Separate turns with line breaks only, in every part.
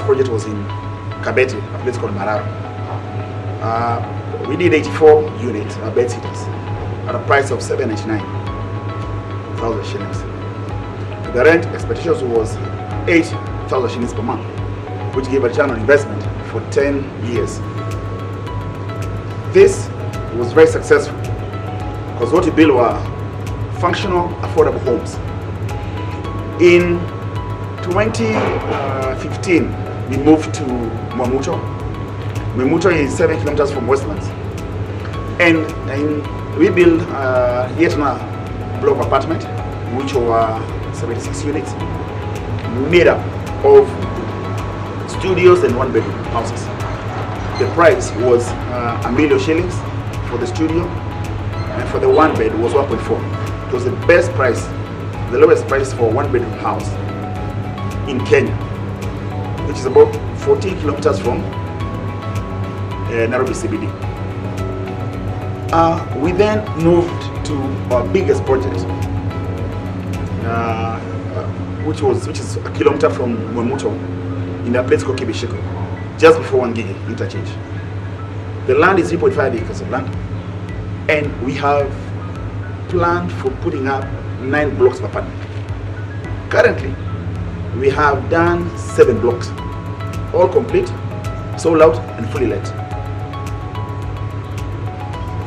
project was in Kabete, a place called Mararo. We did 84 units, bed sitters, at a price of 799,000 shillings. The rent expectations was 8,000 shillings per month, which gave a return on investment for 10 years. This was very successful because what we built were functional, affordable homes. In 2015, we moved to Mwamuto. Mwamuto is 7 kilometers from Westlands. And we built yet another block of apartment, which were 76 units, made up of studios and one-bedroom houses. The price was a million shillings for the studio, and for the one bed was 1.4. It was the best price, the lowest price for a one-bedroom house in Kenya, which is about 14 kilometers from Nairobi CBD. We then moved to our biggest project, which is a kilometer from Mwamuto, in a place called Kibisheko, just before Wangige interchange. The land is 3.5 acres of land, and we have planned for putting up 9 blocks of apartment. Currently, we have done 7 blocks, all complete, sold out, and fully let.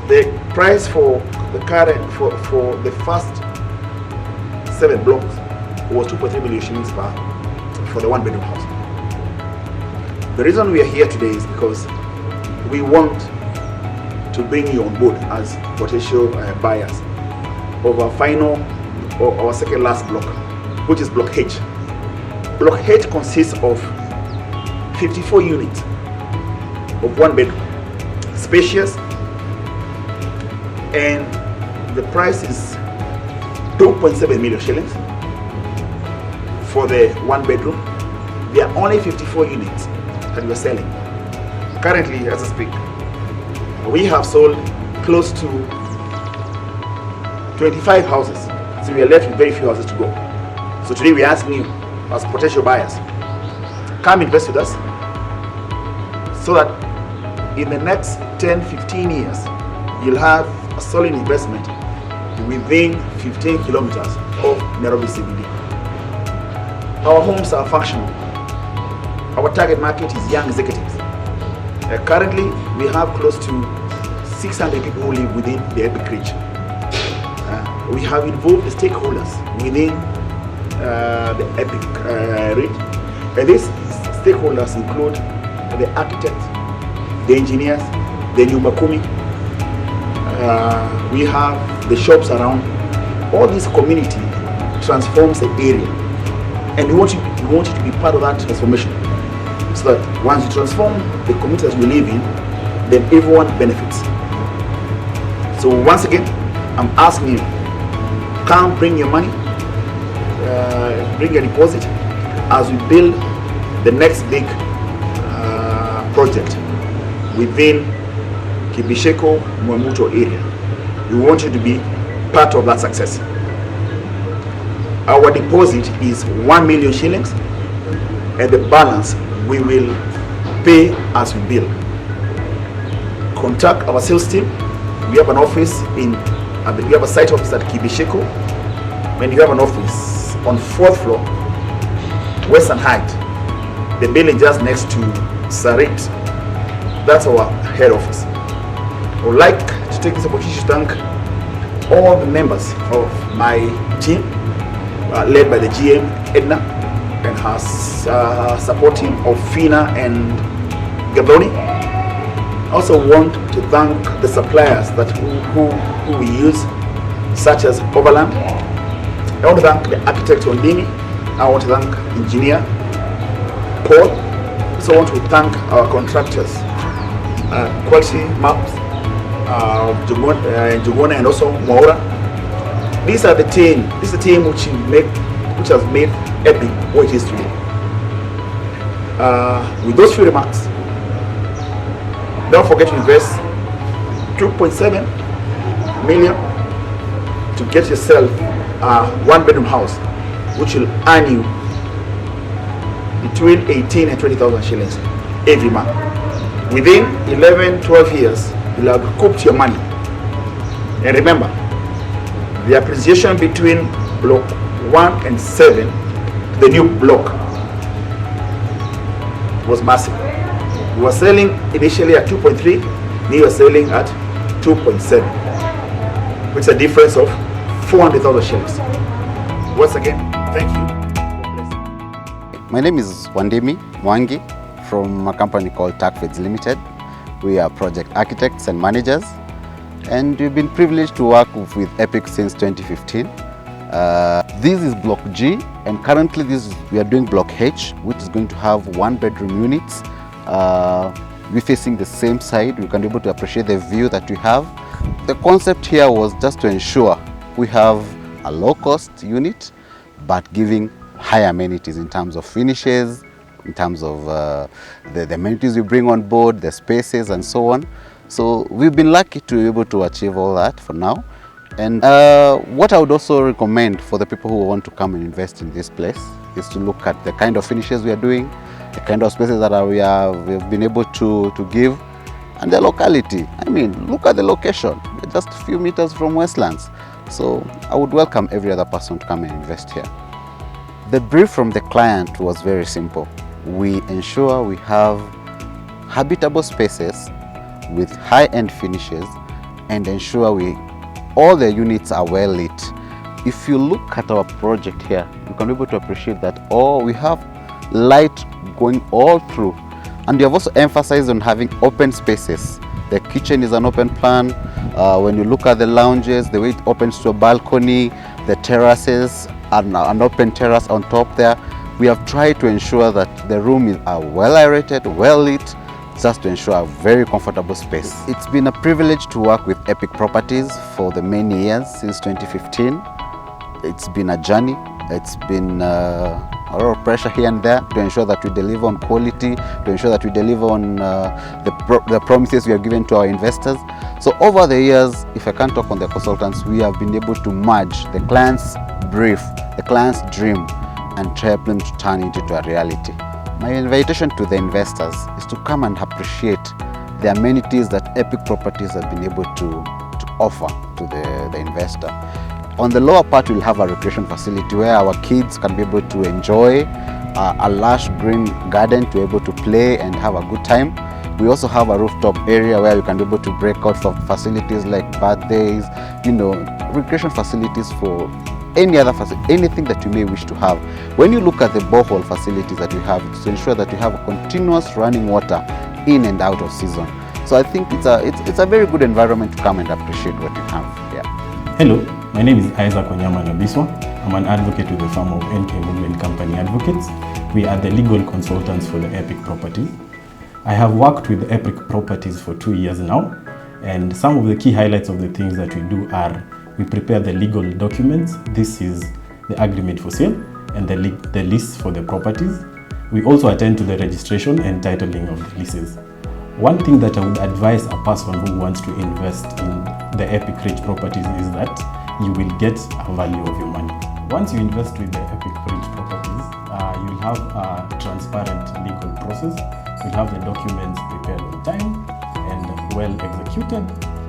The price for the current for the first 7 blocks was 2.3 million shillings for the one-bedroom house. The reason we are here today is because we want to bring you on board as potential buyers of our our second last block, which is Block H. Block H consists of 54 units of one bedroom, spacious, and the price is 2.7 million shillings for the one bedroom. There are only 54 units that we're selling. Currently, as I speak, we have sold close to 25 houses, so we are left with very few houses to go. So today we're asking you, as potential buyers, come invest with us so that in the next 10-15 years, you'll have a solid investment within 15 kilometers of Nairobi CBD. Our homes are functional. Our target market is young executives. Currently, we have close to 600 people who live within the Epic Ridge. We have involved the stakeholders within the Epic Ridge. And these stakeholders include the architects, the engineers, the Nyumba Kumi. We have the shops around. All this community transforms the area, and we want you to be part of that transformation, so that once you transform the community that we live in, then everyone benefits. So once again, I'm asking you, come bring your money, bring your deposit as we build the next big project within Kibisheko Mwamuto area. We want you to be part of that success. Our deposit is 1 million shillings, and the balance we will pay as we build. Contact our sales team. We have an office we have a site office at Kibisheko, and you have an office on 4th floor, Western Height, the building just next to Sarit. That's our head office. I would like to take this opportunity to thank all the members of my team, led by the GM Edna and her support team of Fina and Gabroni. I also want to thank the suppliers who we use, such as Overland. I want to thank the architect Ondini. I want to thank engineer Paul. I also want to thank our contractors, Quality Maps, Jugona, and also Maura. This is the team which has made Epic what it is today. With those few remarks, don't forget to invest 2.7 million to get yourself a one-bedroom house, which will earn you between 18 and 20,000 shillings every month. Within 11, 12 years, you'll have recouped your money. And remember, the appreciation between block 1 and 7, the new block, was massive. We were selling initially at 2.3, now you are selling at 2.7, which is a difference of 400,000 shillings. Once again, thank you.
My name is Wandemi Mwangi from a company called TACFEDS Limited. We are project architects and managers, and we've been privileged to work with EPIC since 2015. This is Block G, and currently we are doing Block H, which is going to have 1-bedroom units. We're facing the same side. We can be able to appreciate the view that we have. The concept here was just to ensure we have a low-cost unit, but giving high amenities in terms of finishes, in terms of the amenities we bring on board, the spaces and so on. So we've been lucky to be able to achieve all that for now. And what I would also recommend for the people who want to come and invest in this place is to look at the kind of finishes we are doing, the kind of spaces that we've been able to give, and the locality. I mean, look at the location. We're just a few meters from Westlands. So I would welcome every other person to come and invest here. The brief from the client was very simple. We ensure we have habitable spaces with high-end finishes and ensure all the units are well lit. If you look at our project here, you can be able to appreciate that we have light going all through, and we have also emphasized on having open spaces. The kitchen is an open plan. When you look at the lounges, the way it opens to a balcony, the terraces, and an open terrace on top there, we have tried to ensure that the rooms are well aerated, well lit, just to ensure a very comfortable space. It's been a privilege to work with EPIC Properties for the many years since 2015. It's been a journey. It's been a lot of pressure here and there to ensure that we deliver on quality, to ensure that we deliver on the promises we have given to our investors. So over the years, if I can't talk on the consultants, we have been able to merge the client's brief, the client's dream, and help them to turn it into a reality. My invitation to the investors is to come and appreciate the amenities that EPIC Properties have been able to offer to the investor. On the lower part, we'll have a recreation facility where our kids can be able to enjoy a lush green garden to be able to play and have a good time. We also have a rooftop area where we can be able to break out for facilities like birthdays, recreation facilities for anything that you may wish to have. When you look at the borehole facilities that we have, to ensure that we have continuous running water in and out of season. So I think it's a very good environment to come and appreciate what you have. Yeah.
Hello, my name is Isaac Onyama Nabiswa. I'm an advocate with the firm of NK Movement Company Advocates. We are the legal consultants for the EPIC Properties. I have worked with EPIC Properties for 2 years now, and some of the key highlights of the things that we do are we prepare the legal documents. This is the agreement for sale and the lease for the properties. We also attend to the registration and titling of the leases. One thing that I would advise a person who wants to invest in the EPIC Ridge Properties is that you will get a value of your money. Once you invest with the EPIC Ridge Properties, you'll have a transparent legal process. You'll have the documents prepared on time and well executed,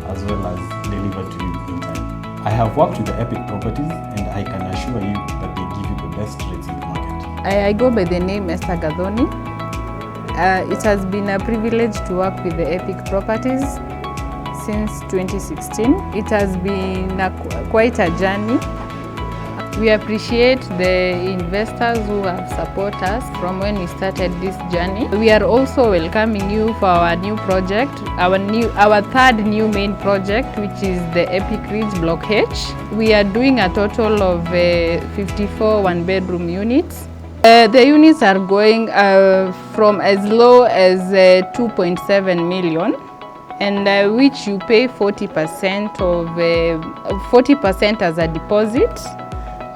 as well as delivered to you in time. I have worked with the EPIC Properties, and I can assure you that they give you the best rates in the market.
I go by the name Esther Gadhoni. It has been a privilege to work with the EPIC Properties since 2016. It has been quite a journey. We appreciate the investors who have supported us from when we started this journey. We are also welcoming you for our new project, our third new main project, which is the EPIC Ridge Block H. We are doing a total of 54 one-bedroom units. The units are going from as low as 2.7 million, and which you pay 40% as a deposit.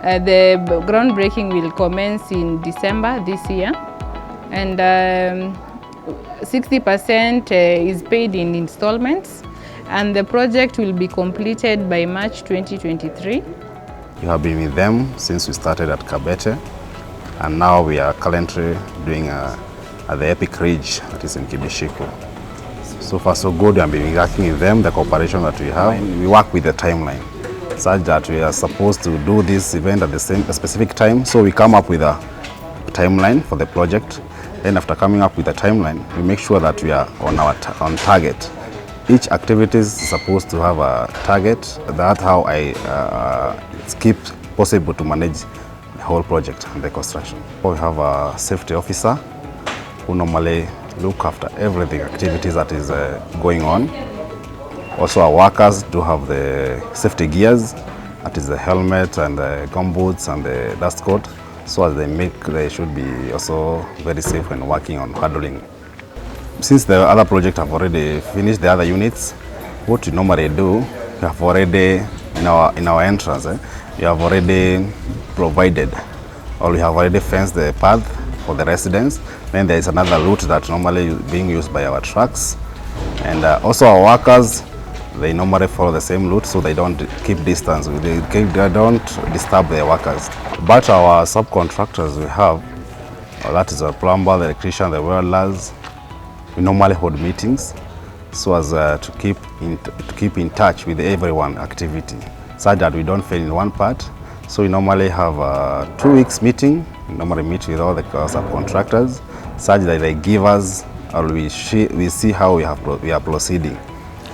The groundbreaking will commence in December this year, and 60% is paid in installments, and the project will be completed by March 2023.
We have been with them since we started at Kabete.
and now we are currently doing at the Epic Ridge that is in Kibishiko. So far so good. We have been working with them, the cooperation that we have. We work with the timeline such that we are supposed to do this event at the specific time. So we come up with a timeline for the project. Then after coming up with a timeline, we make sure that we are on target. Each activity is supposed to have a target. That's how it's keep possible to manage the whole project and the construction. We have a safety officer who normally look after everything, activities that is going on. Also our workers do have the safety gears, that is the helmet and the gumboots and the dust coat, so as they should be also very safe when working on handling. Since the other project have already finished, the other units, what we normally do, we have already in our entrance, we have already provided, or we have already fenced the path for the residents. Then there is another route that normally is being used by our trucks, and also our workers, they normally follow the same route, so they don't keep distance. They don't disturb their workers. But our subcontractors we have, that is a plumber, the electrician, the welders, we normally hold meetings so as to keep in touch with everyone activity, so that we don't fail in one part. So we normally have a 2 weeks meeting. We normally meet with all the subcontractors, such that they give us, or we see how we are proceeding.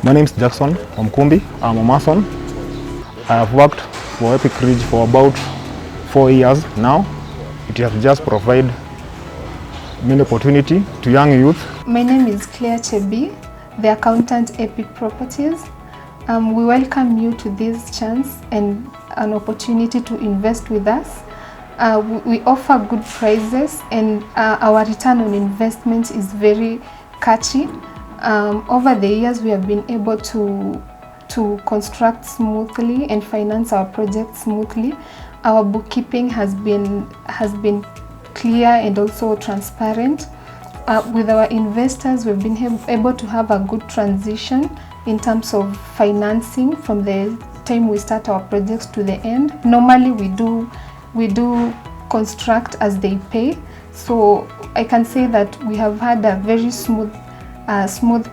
My name is Jackson Omkumbi. I'm a mason. I have worked for Epic Ridge for about 4 years now. It has just provided many opportunity to young youth.
My name is Claire Chebi, the accountant Epic Properties. We welcome you to this chance and an opportunity to invest with us. We offer good prices, and our return on investment is very catchy. Over the years, we have been able to construct smoothly and finance our projects smoothly. Our bookkeeping has been clear and also transparent. With our investors, we've been able to have a good transition in terms of financing from the time we start our projects to the end. Normally, we do construct as they pay. So I can say that we have had a very smooth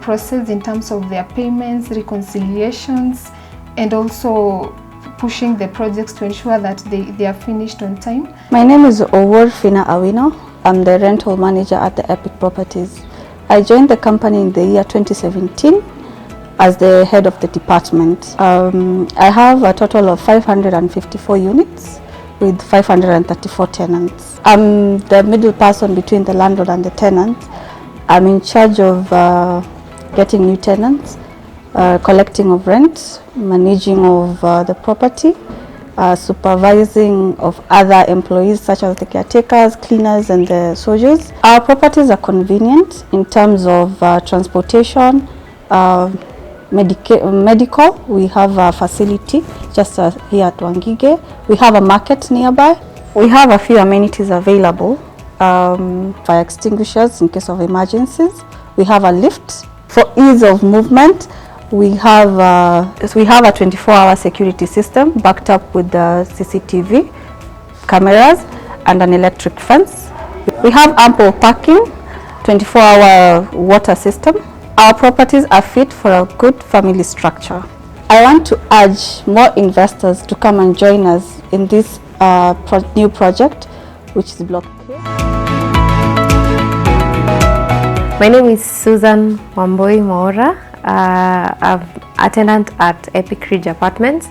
process in terms of their payments, reconciliations, and also pushing the projects to ensure that they are finished on time.
My name is Owor Fina Awino. I'm the rental manager at the Epic Properties. I joined the company in the year 2017 as the head of the department. I have a total of 554 units with 534 tenants. I'm the middle person between the landlord and the tenant. I'm in charge of getting new tenants, collecting of rent, managing of the property, supervising of other employees such as the caretakers, cleaners and the soldiers. Our properties are convenient in terms of transportation, medical. We have a facility just here at Wangige. We have a market nearby. We have a few amenities available. Fire extinguishers in case of emergencies. We have a lift. For ease of movement, we have a 24-hour security system backed up with the CCTV cameras and an electric fence. We have ample parking, 24-hour water system. Our properties are fit for a good family structure. I want to urge more investors to come and join us in this new project, which is Block K.
My name is Susan Wamboi Maora. I'm a tenant at Epic Ridge Apartments.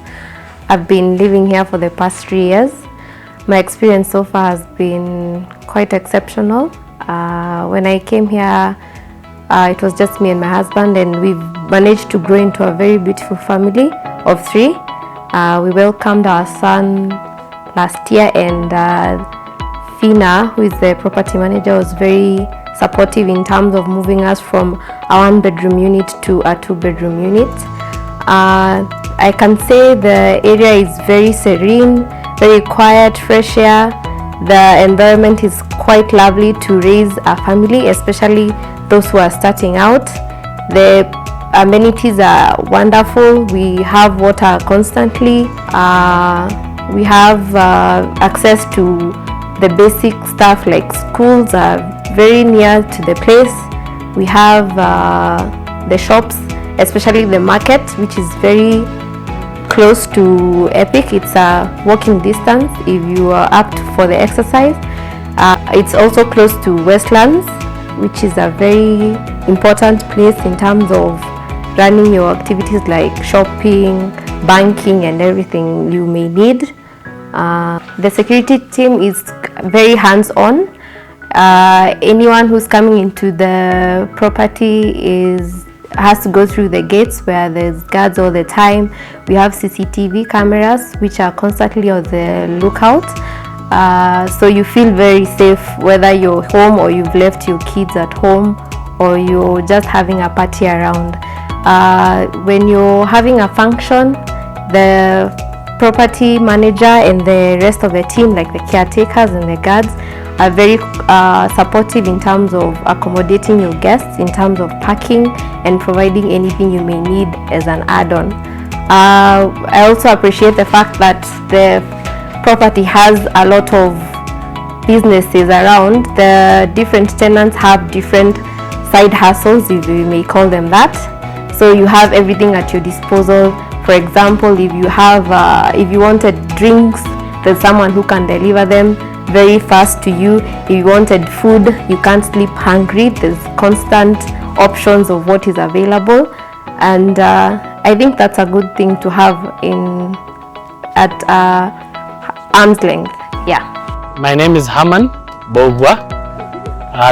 I've been living here for the past 3 years. My experience so far has been quite exceptional. When I came here, it was just me and my husband, and we've managed to grow into a very beautiful family of 3. We welcomed our son last year, and Fina, who is the property manager, was very supportive in terms of moving us from a 1-bedroom unit to a 2-bedroom unit. I can say the area is very serene, very quiet, fresh air. The environment is quite lovely to raise a family, especially those who are starting out. The amenities are wonderful. We have water constantly. We have access to the basic stuff like schools are very near to the place. We have the shops, especially the market, which is very close to Epic. It's a walking distance if you are up for the exercise. It's also close to Westlands, which is a very important place in terms of running your activities like shopping, banking and everything you may need. The security team is very hands-on. Anyone who's coming into the property has to go through the gates where there's guards all the time. We have CCTV cameras which are constantly on the lookout. So you feel very safe whether you're home or you've left your kids at home or you're just having a party around. When you're having a function, the property manager and the rest of the team, like the caretakers and the guards, are very supportive in terms of accommodating your guests, in terms of parking and providing anything you may need as an add-on. I also appreciate the fact that the property has a lot of businesses around. The different tenants have different side hustles, if you may call them that. So you have everything at your disposal. For example, if you wanted drinks, there's someone who can deliver them very fast to you. If you wanted food, you can't sleep hungry. There's constant options of what is available, and I think that's a good thing to have at arm's length. Yeah.
My name is Haman Bogwa,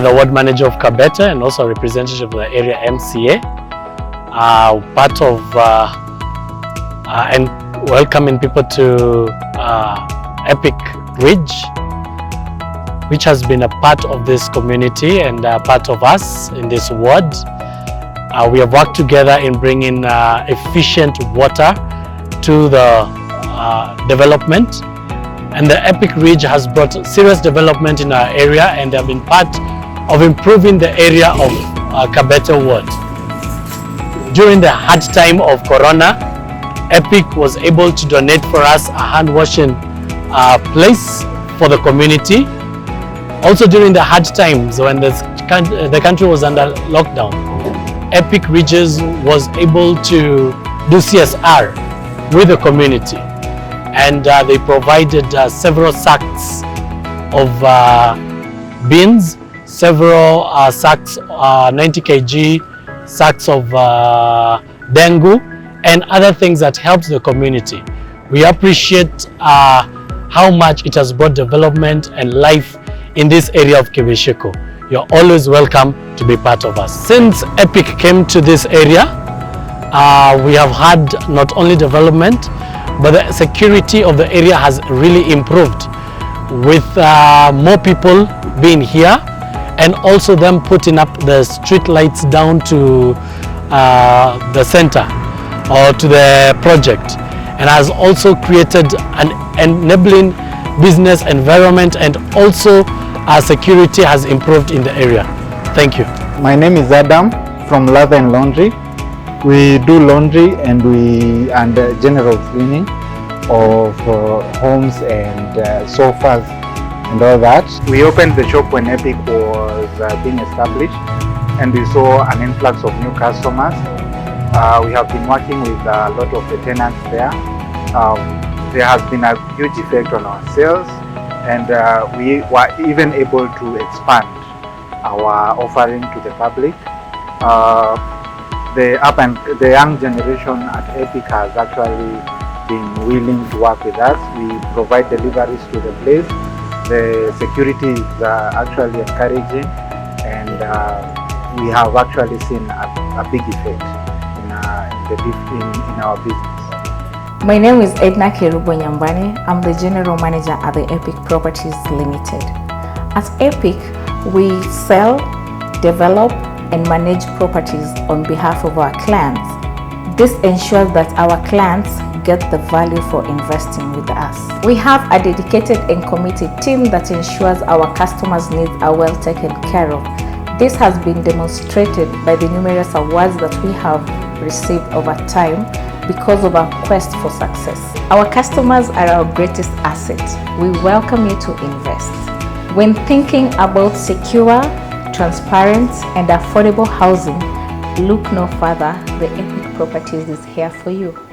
the ward manager of Kabete and also a representative of the area MCA. Part of and welcoming people to Epic Ridge, which has been a part of this community and part of us in this ward. We have worked together in bringing efficient water to the development, and the Epic Ridge has brought serious development in our area, and they have been part of improving the area of Kabete ward. During the hard time of Corona, Epic was able to donate for us a hand washing place for the community. Also during the hard times when the country was under lockdown, Epic Ridges was able to do CSR with the community, and they provided several sacks of beans, several sacks, 90 kg sacks of dengu and other things that helped the community. We appreciate how much it has brought development and life in this area of Kibishiko. You're always welcome to be part of us. Since Epic came to this area, we have had not only development, but the security of the area has really improved with more people being here, and also them putting up the street lights down to the center or to the project, and has also created an enabling business environment, and also our security has improved in the area. Thank you.
My name is Adam from Lather and Laundry. We do laundry and general cleaning of homes and sofas and all that. We opened the shop when Epic was being established, and we saw an influx of new customers. We have been working with a lot of the tenants there. There has been a huge effect on our sales, and we were even able to expand our offering to the public. The young generation at Epic has actually been willing to work with us. We provide deliveries to the place. The security is actually encouraging, and we have actually seen a big effect in our business.
My name is Edna Kerubo Nyambane. I'm the General Manager at the Epic Properties Limited. At Epic, we sell, develop, and manage properties on behalf of our clients. This ensures that our clients get the value for investing with us. We have a dedicated and committed team that ensures our customers' needs are well taken care of. This has been demonstrated by the numerous awards that we have received over time because of our quest for success. Our customers are our greatest asset. We welcome you to invest. When thinking about secure, transparent, and affordable housing, look no further. The Epic Properties is here for you.